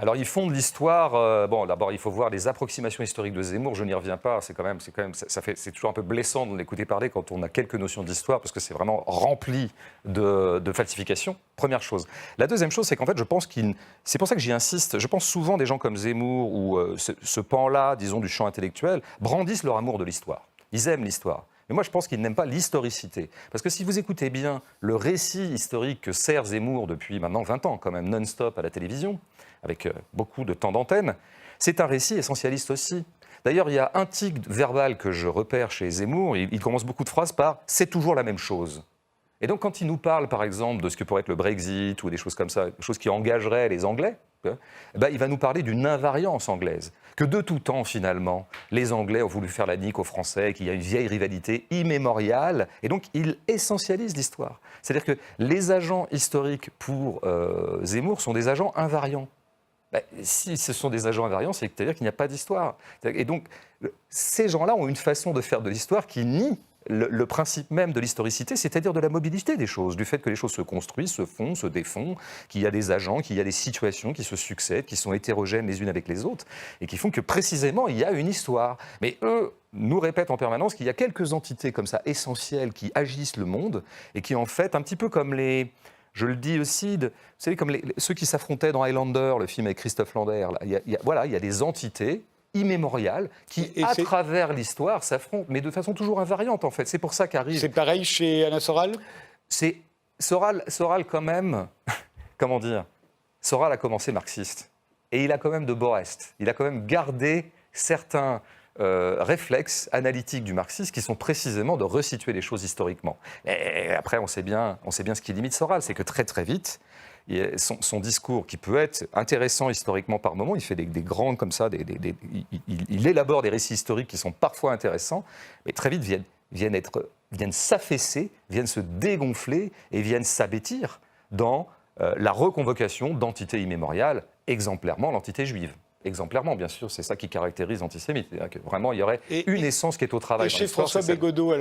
Alors, ils font de l'histoire. Bon, d'abord, il faut voir les approximations historiques de Zemmour. Je n'y reviens pas. C'est c'est toujours un peu blessant de l'écouter parler quand on a quelques notions d'histoire, parce que c'est vraiment rempli de falsifications. Première chose. La deuxième chose, c'est qu'en fait, c'est pour ça que j'y insiste. Je pense souvent des gens comme Zemmour ou ce pan-là, disons, du champ intellectuel, brandissent leur amour de l'histoire. Ils aiment l'histoire. Mais moi, je pense qu'ils n'aiment pas l'historicité. Parce que si vous écoutez bien le récit historique que sert Zemmour depuis maintenant 20 ans, quand même, non-stop à la télévision, avec beaucoup de temps d'antenne, c'est un récit essentialiste aussi. D'ailleurs, il y a un tic verbal que je repère chez Zemmour. Il commence beaucoup de phrases par « c'est toujours la même chose ». Et donc, quand il nous parle, par exemple, de ce que pourrait être le Brexit ou des choses comme ça, des choses qui engageraient les Anglais, il va nous parler d'une invariance anglaise. Que de tout temps, finalement, les Anglais ont voulu faire la nique aux Français, qu'il y a une vieille rivalité immémoriale. Et donc, il essentialise l'histoire. C'est-à-dire que les agents historiques pour Zemmour sont des agents invariants. Si ce sont des agents invariants, c'est-à-dire qu'il n'y a pas d'histoire. Et donc, ces gens-là ont une façon de faire de l'histoire qui nie le principe même de l'historicité, c'est-à-dire de la mobilité des choses, du fait que les choses se construisent, se font, se défont, qu'il y a des agents, qu'il y a des situations qui se succèdent, qui sont hétérogènes les unes avec les autres, et qui font que précisément il y a une histoire. Mais eux nous répètent en permanence qu'il y a quelques entités comme ça essentielles qui agissent le monde, et qui en fait, un petit peu comme les... Je le dis aussi, vous savez, comme ceux qui s'affrontaient dans Highlander, le film avec Christophe Lambert, là, il y a des entités immémoriales qui, à travers l'histoire, s'affrontent, mais de façon toujours invariante, en fait. C'est pour ça qu'arrive... C'est pareil chez Alain Soral ? Soral, quand même, comment dire, Soral a commencé marxiste. Et il a quand même de beaux restes. Il a quand même gardé certains réflexes analytiques du marxisme qui sont précisément de resituer les choses historiquement. Et après, on sait bien ce qui limite Soral, c'est que très très vite, son discours, qui peut être intéressant historiquement par moment, il fait des grandes comme ça, il élabore des récits historiques qui sont parfois intéressants, mais très vite viennent s'affaisser, viennent se dégonfler et viennent s'abêtir dans la reconvocation d'entités immémoriales, exemplairement l'entité juive. Exemplairement, bien sûr, c'est ça qui caractérise l'antisémite. Vraiment, il y aurait une essence qui est au travail. Et chez François Bégaudeau, alors